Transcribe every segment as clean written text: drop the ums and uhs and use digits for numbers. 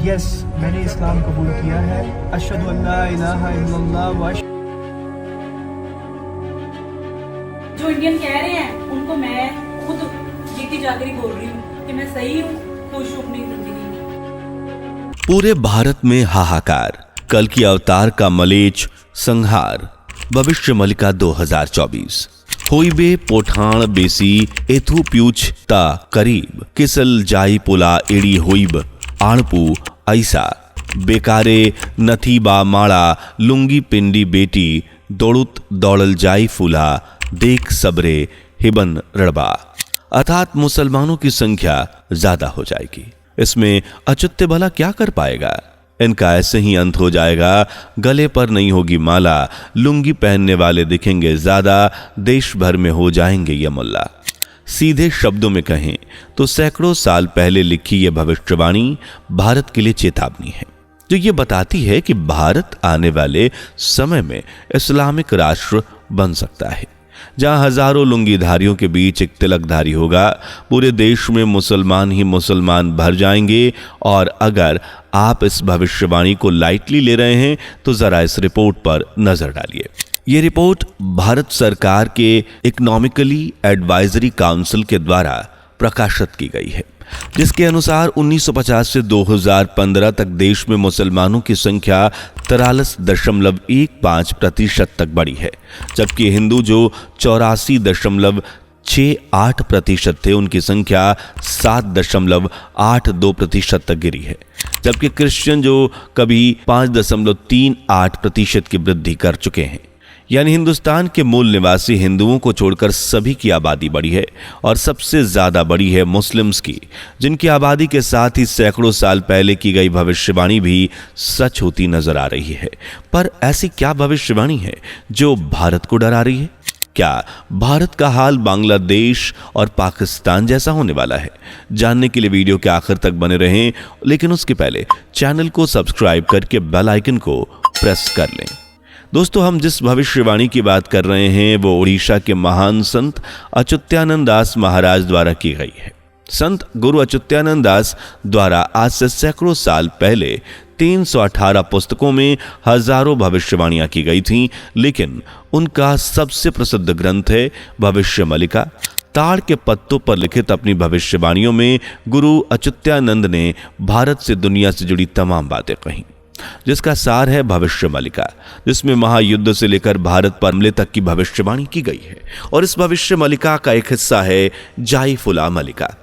Yes मैंने इस्लाम कबूल किया है। अशहदु अल्ला इलाहा इल्लल्लाह व जो इंडियन कह रहे हैं उनको मैं खुद जीती जागरी बोल रही हूँ कि मैं सही हूँ, खुश हूँ अपनी जिंदगी में। पूरे भारत में हाहाकार, कल की अवतार का मलेच्छ संहार, भविष्य मलिका 2024। होइबे पोठाण बेसी एथु प्यूछ ता करीब, किसल जाई पुला एड़ी होइब आणपू ऐसा, बेकारे नथी बा माड़ा लुंगी पिंडी बेटी, दौड़ुत दौड़ल जाई फूला देख सबरे हिबन रड़बा। अर्थात मुसलमानों की संख्या ज्यादा हो जाएगी, इसमें अच्युत्य भला क्या कर पाएगा। इनका ऐसे ही अंत हो जाएगा, गले पर नहीं होगी माला, लुंगी पहनने वाले दिखेंगे ज्यादा, देश भर में हो जाएंगे ये मुल्ला। सीधे शब्दों में कहें तो सैकड़ों साल पहले लिखी यह भविष्यवाणी भारत के लिए चेतावनी है, जो ये बताती है कि भारत आने वाले समय में इस्लामिक राष्ट्र बन सकता है, जहां हजारों लुंगीधारियों के बीच एक तिलकधारी होगा। पूरे देश में मुसलमान ही मुसलमान भर जाएंगे। और अगर आप इस भविष्यवाणी को लाइटली ले रहे हैं तो जरा इस रिपोर्ट पर नजर डालिए। ये रिपोर्ट भारत सरकार के इकोनॉमिकली एडवाइजरी काउंसिल के द्वारा प्रकाशित की गई है, जिसके अनुसार 1950 से 2015 तक देश में मुसलमानों की संख्या 43.15% तक बढ़ी है, जबकि हिंदू जो 84.68% थे, उनकी संख्या 7.82% तक गिरी है, जबकि क्रिश्चियन जो कभी 5.38% की वृद्धि कर चुके हैं। यानी हिंदुस्तान के मूल निवासी हिंदुओं को छोड़कर सभी की आबादी बढ़ी है, और सबसे ज्यादा बढ़ी है मुस्लिम्स की, जिनकी आबादी के साथ ही सैकड़ों साल पहले की गई भविष्यवाणी भी सच होती नजर आ रही है। पर ऐसी क्या भविष्यवाणी है जो भारत को डरा रही है? क्या भारत का हाल बांग्लादेश और पाकिस्तान जैसा होने वाला है? जानने के लिए वीडियो के आखिर तक बने रहें, लेकिन उसके पहले चैनल को सब्सक्राइब करके बेल आइकन को प्रेस कर लें। दोस्तों, हम जिस भविष्यवाणी की बात कर रहे हैं वो उड़ीसा के महान संत अच्युतानंद दास महाराज द्वारा की गई है। संत गुरु अच्युतानंद दास द्वारा आज से सैकड़ों साल पहले 318 पुस्तकों में हजारों भविष्यवाणियां की गई थीं, लेकिन उनका सबसे प्रसिद्ध ग्रंथ है भविष्य मलिका। ताड़ के पत्तों पर लिखित अपनी भविष्यवाणियों में गुरु अच्युतानंद ने भारत से दुनिया से जुड़ी तमाम बातें कहीं, जिसका सार है भविष्य मलिका, जिसमें महायुद्ध से लेकर भारत पर हमले तक की भविष्यवाणी की गई है। और इस भविष्य मलिका का एक हिस्सा है जाई फुला मलिका।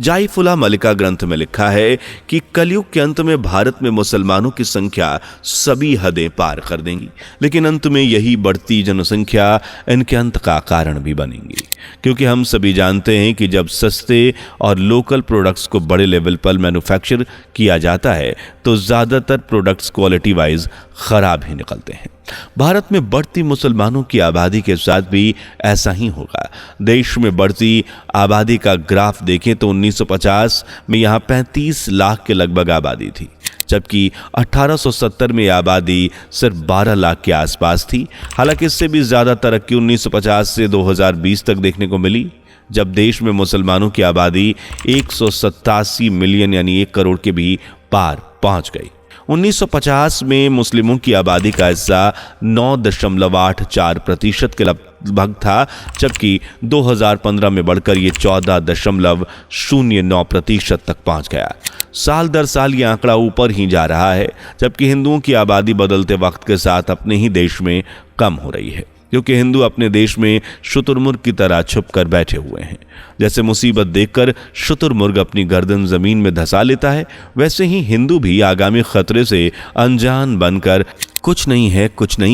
जाई फुला मलिका ग्रंथ में लिखा है कि कलयुग के अंत में भारत में मुसलमानों की संख्या सभी हदें पार कर देंगी, लेकिन अंत में यही बढ़ती जनसंख्या इनके अंत का कारण भी बनेगी, क्योंकि हम सभी जानते हैं कि जब सस्ते और लोकल प्रोडक्ट्स को बड़े लेवल पर मैन्युफैक्चर किया जाता है तो ज़्यादातर प्रोडक्ट्स क्वालिटी वाइज ख़राब ही निकलते हैं। भारत में बढ़ती मुसलमानों की आबादी के साथ भी ऐसा ही होगा। देश में बढ़ती आबादी का ग्राफ देखें तो 1950 में यहाँ 35 लाख के लगभग आबादी थी, जबकि 1870 में आबादी सिर्फ 12 लाख के आसपास थी। हालांकि इससे भी ज़्यादा तरक्की 1950 से 2020 तक देखने को मिली, जब देश में मुसलमानों की आबादी 187 मिलियन यानी 1 करोड़ के भी पार पहुंच गई। 1950 में मुस्लिमों की आबादी का हिस्सा 9.84% के लगभग था, जबकि 2015 में बढ़कर ये 14.09% तक पहुंच गया। साल दर साल ये आंकड़ा ऊपर ही जा रहा है, जबकि हिंदुओं की आबादी बदलते वक्त के साथ अपने ही देश में कम हो रही है, क्योंकि हिंदू अपने देश में शुतुरमुर्ग की तरह छुप कर बैठे हुए हैं। जैसे मुसीबत देखकर शुतुरमुर्ग अपनी गर्दन जमीन में धंसा लेता है, वैसे ही हिंदू भी आगामी खतरे से अनजान बनकर कुछ नहीं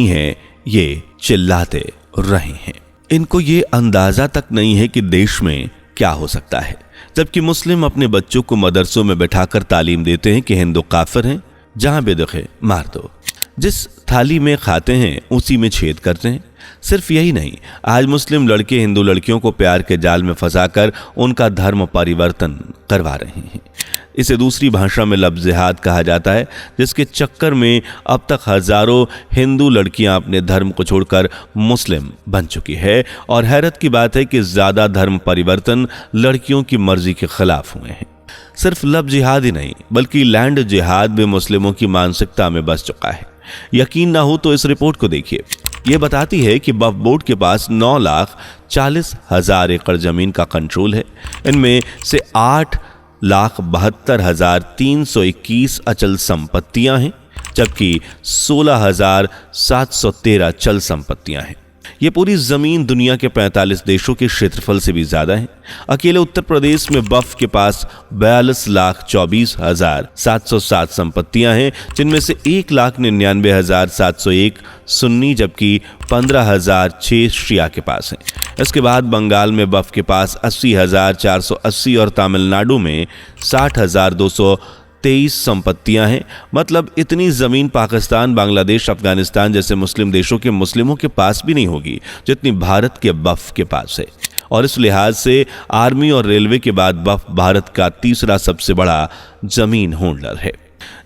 है ये चिल्लाते रहे हैं। इनको ये अंदाजा तक नहीं है कि देश में क्या हो सकता है, जबकि मुस्लिम अपने बच्चों को मदरसों में बैठाकर तालीम देते हैं कि हिंदू काफिर हैं, जहां भी दिखे मार दो। जिस थाली में खाते हैं उसी में छेद करते हैं। सिर्फ यही नहीं, आज मुस्लिम लड़के हिंदू लड़कियों को प्यार के जाल में फंसाकर उनका धर्म परिवर्तन करवा रहे हैं। इसे दूसरी भाषा में लव जिहाद कहा जाता है, जिसके चक्कर में अब तक हजारों हिंदू लड़कियां अपने धर्म को छोड़कर मुस्लिम बन चुकी है। और हैरत की बात है कि ज्यादा धर्म परिवर्तन लड़कियों की मर्जी के खिलाफ हुए हैं। सिर्फ लब जिहाद ही नहीं बल्कि लैंड जिहाद भी मुस्लिमों की मानसिकता में बस चुका है। यकीन ना हो तो इस रिपोर्ट को देखिए। यह बताती है कि वक्फ बोर्ड के पास 9,40,000 एकड़ जमीन का कंट्रोल है। इनमें से 8,72,321 अचल संपत्तियां हैं, जबकि 16,713 चल संपत्तियां हैं। ये पूरी जमीन दुनिया के 45 देशों के क्षेत्रफल से भी ज्यादा है। अकेले उत्तर प्रदेश में वक्फ के पास 42,24,707 संपत्तियां हैं, जिनमें से 1,99,701 सुन्नी जबकि 15,006 शिया के पास हैं। इसके बाद बंगाल में वक्फ के पास 80,480 और तमिलनाडु में 60,223 संपत्तियां हैं। मतलब इतनी जमीन पाकिस्तान, बांग्लादेश, अफगानिस्तान जैसे मुस्लिम देशों के मुस्लिमों के पास भी नहीं होगी जितनी भारत के वक्फ के पास है। और इस लिहाज से आर्मी और रेलवे के बाद वक्फ भारत का तीसरा सबसे बड़ा जमीन होल्डर है,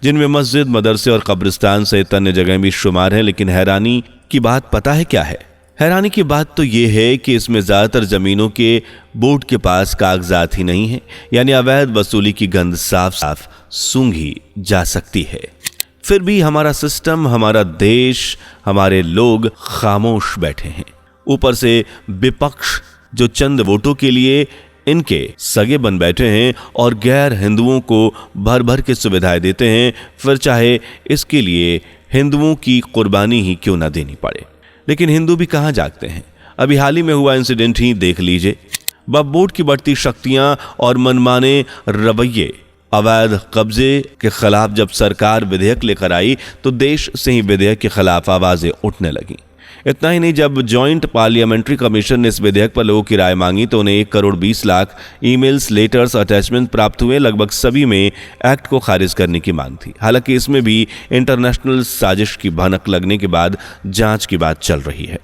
जिनमें मस्जिद, मदरसे और कब्रिस्तान सहित अन्य जगह भी शुमार हैं। लेकिन हैरानी की बात पता है क्या है? हैरानी की बात तो यह है कि इसमें ज्यादातर जमीनों के बोर्ड के पास कागजात ही नहीं है, यानी अवैध वसूली की गंध साफ साफ सूंघी जा सकती है। फिर भी हमारा सिस्टम, हमारा देश, हमारे लोग खामोश बैठे हैं। ऊपर से विपक्ष जो चंद वोटों के लिए इनके सगे बन बैठे हैं और गैर हिंदुओं को भर भर के सुविधाएं देते हैं, फिर चाहे इसके लिए हिंदुओं की कुर्बानी ही क्यों ना देनी पड़े। लेकिन हिंदू भी कहां जागते हैं। अभी हाल ही में हुआ इंसिडेंट ही देख लीजिए। वक्फ बोर्ड की बढ़ती शक्तियां और मनमाने रवैये, अवैध कब्जे के खिलाफ जब सरकार विधेयक लेकर आई तो देश से ही विधेयक के खिलाफ आवाजें उठने लगी। इतना ही नहीं, जब जॉइंट पार्लियामेंट्री कमीशन ने इस विधेयक पर लोगों की राय मांगी तो उन्हें 1,20,00,000 ईमेल्स, लेटर्स, अटैचमेंट प्राप्त हुए। लगभग सभी में एक्ट को खारिज करने की मांग थी। हालांकि इसमें भी इंटरनेशनल साजिश की भनक लगने के बाद जांच की बात चल रही है।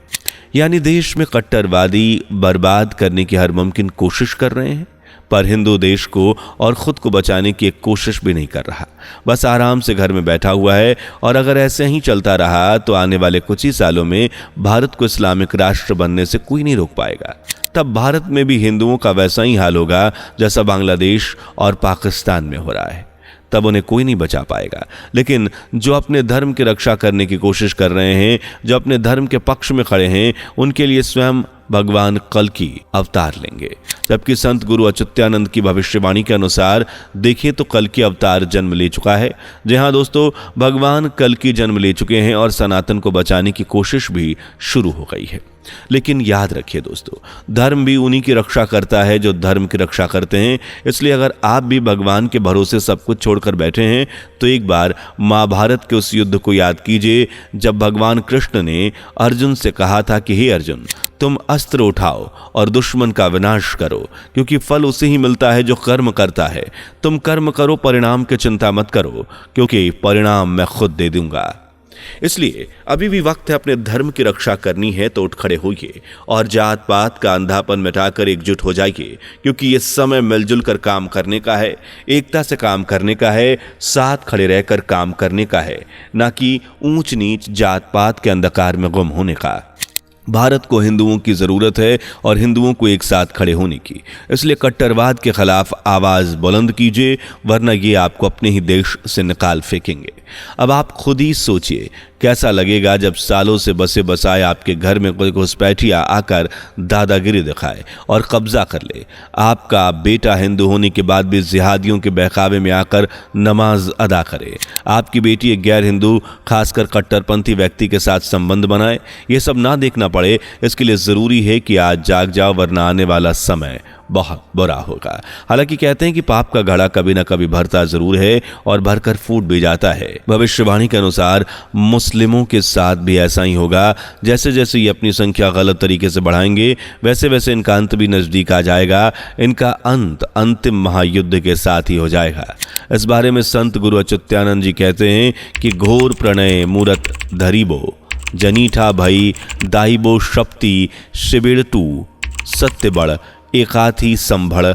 यानी देश में कट्टरवादी बर्बाद करने की हर मुमकिन कोशिश कर रहे हैं, पर हिंदू देश को और खुद को बचाने की एक कोशिश भी नहीं कर रहा। बस आराम से घर में बैठा हुआ है। और अगर ऐसे ही चलता रहा तो आने वाले कुछ ही सालों में भारत को इस्लामिक राष्ट्र बनने से कोई नहीं रोक पाएगा। तब भारत में भी हिंदुओं का वैसा ही हाल होगा जैसा बांग्लादेश और पाकिस्तान में हो रहा है। तब उन्हें कोई नहीं बचा पाएगा। लेकिन जो अपने धर्म की रक्षा करने की कोशिश कर रहे हैं, जो अपने धर्म के पक्ष में खड़े हैं, उनके लिए स्वयं भगवान कल्कि अवतार लेंगे। जबकि संत गुरु अच्युतानंद की भविष्यवाणी के अनुसार देखिए तो कल्कि अवतार जन्म ले चुका है। जी हाँ दोस्तों, भगवान कल्कि जन्म ले चुके हैं और सनातन को बचाने की कोशिश भी शुरू हो गई है। लेकिन याद रखिए दोस्तों, धर्म भी उन्हीं की रक्षा करता है जो धर्म की रक्षा करते हैं। इसलिए अगर आप भी भगवान के भरोसे सब कुछ छोड़कर बैठे हैं तो एक बार महाभारत के उस युद्ध को याद कीजिए जब भगवान कृष्ण ने अर्जुन से कहा था कि हे अर्जुन, तुम अस्त्र उठाओ और दुश्मन का विनाश करो, क्योंकि फल उसे ही मिलता है जो कर्म करता है। तुम कर्म करो, परिणाम की चिंता मत करो, क्योंकि परिणाम मैं खुद दे दूंगा। इसलिए अभी भी वक्त है अपने धर्म की रक्षा करनी है तो उठ खड़े होइए और जात पात का अंधापन मिटाकर एकजुट हो जाइए, क्योंकि ये समय मिलजुल कर काम करने का है, एकता से काम करने का है, साथ खड़े रहकर काम करने का है, ना कि ऊंच नीच जात पात के अंधकार में गुम होने का। भारत को हिंदुओं की जरूरत है और हिंदुओं को एक साथ खड़े होने की। इसलिए कट्टरवाद के खिलाफ आवाज बुलंद कीजिए, वरना ये आपको अपने ही देश से निकाल फेंकेंगे। अब आप खुद ही सोचिए कैसा लगेगा जब सालों से बसे बसाए आपके घर में कोई घुसपैठिया आकर दादागिरी दिखाए और कब्जा कर ले। आपका बेटा हिंदू होने के बाद भी जिहादियों के बहकावे में आकर नमाज अदा करे। आपकी बेटी एक गैर हिंदू, खासकर कट्टरपंथी व्यक्ति के साथ संबंध बनाए। ये सब ना देखना पड़े, इसके लिए जरूरी है कि आज जाग जाओ, वरना आने वाला समय बहुत बुरा होगा। हालांकि कहते हैं कि पाप का घड़ा कभी ना कभी भरता जरूर है और भरकर फूट भी जाता है। भविष्यवाणी के अनुसार मुस्लिमों के साथ भी ऐसा ही होगा। जैसे जैसे ये अपनी संख्या गलत तरीके से बढ़ाएंगे, वैसे वैसे इनका अंत भी नजदीक आ जाएगा। इनका अंत अंतिम महायुद्ध के साथ ही हो जाएगा। इस बारे में संत गुरु अच्युतानंद जी कहते हैं कि घोर प्रणय मूरत धरीबो, जनीठा भई दाहिबो शक्ति शिविर टू सत्य बड़ एकाथी संभड़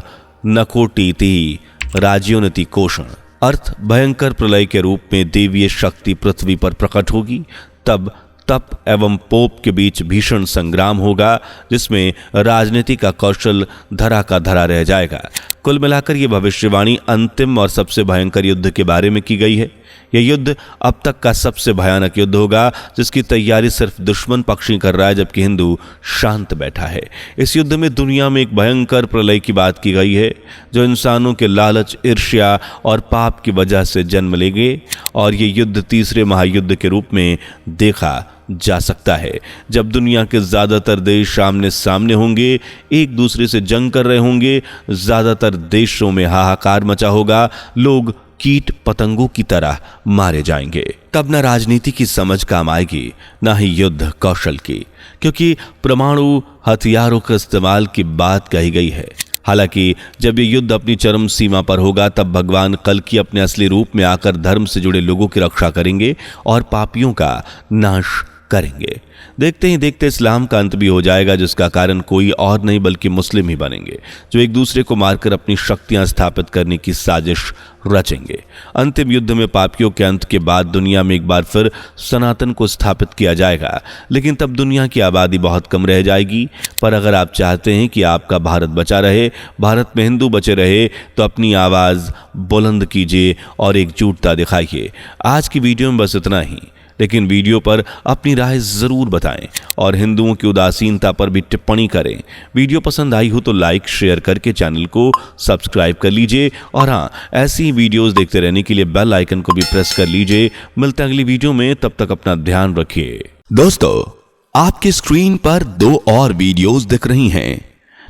नकोटी राज्योन्नति कोषण। अर्थ, भयंकर प्रलय के रूप में देवीय शक्ति पृथ्वी पर प्रकट होगी, तब तप एवं पोप के बीच भीषण संग्राम होगा, जिसमें राजनीति का कौशल धरा का धरा रह जाएगा। कुल मिलाकर यह भविष्यवाणी अंतिम और सबसे भयंकर युद्ध के बारे में की गई है। यह युद्ध अब तक का सबसे भयानक युद्ध होगा, जिसकी तैयारी सिर्फ दुश्मन पक्ष ही कर रहा है, जबकि हिंदू शांत बैठा है। इस युद्ध में दुनिया में एक भयंकर प्रलय की बात की गई है, जो इंसानों के लालच, ईर्ष्या और पाप की वजह से जन्म लेंगे, और ये युद्ध तीसरे महायुद्ध के रूप में देखा जा सकता है, जब दुनिया के ज्यादातर देश आमने सामने होंगे, एक दूसरे से जंग कर रहे होंगे। ज्यादातर देशों में हाहाकार मचा होगा, लोग कीट पतंगों की तरह मारे जाएंगे। तब न राजनीति की समझ काम आएगी, न ही युद्ध कौशल की, क्योंकि परमाणु हथियारों के इस्तेमाल की बात कही गई है। हालांकि जब ये युद्ध अपनी चरम सीमा पर होगा, तब भगवान कल्कि अपने असली रूप में आकर धर्म से जुड़े लोगों की रक्षा करेंगे और पापियों का नाश करेंगे। देखते ही देखते इस्लाम का अंत भी हो जाएगा, जिसका कारण कोई और नहीं बल्कि मुस्लिम ही बनेंगे, जो एक दूसरे को मारकर अपनी शक्तियां स्थापित करने की साजिश रचेंगे। अंतिम युद्ध में पापियों के अंत के बाद दुनिया में एक बार फिर सनातन को स्थापित किया जाएगा, लेकिन तब दुनिया की आबादी बहुत कम रह जाएगी। पर अगर आप चाहते हैं कि आपका भारत बचा रहे, भारत में हिंदू बचे रहे, तो अपनी आवाज बुलंद कीजिए और एकजुटता दिखाइए। आज की वीडियो में बस इतना ही, लेकिन वीडियो पर अपनी राय जरूर बताएं और हिंदुओं की उदासीनता पर भी टिप्पणी करें। वीडियो पसंद आई हो तो लाइक शेयर करके चैनल को सब्सक्राइब कर लीजिए, और हाँ, ऐसी वीडियोस देखते रहने के लिए बेल आइकन को भी प्रेस कर लीजिए। मिलते हैं अगली वीडियो में, तब तक अपना ध्यान रखिए। दोस्तों, आपके स्क्रीन पर 2 और वीडियोस दिख रही हैं,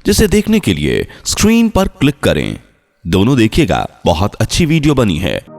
जिसे देखने के लिए स्क्रीन पर क्लिक करें। दोनों देखिएगा, बहुत अच्छी वीडियो बनी है।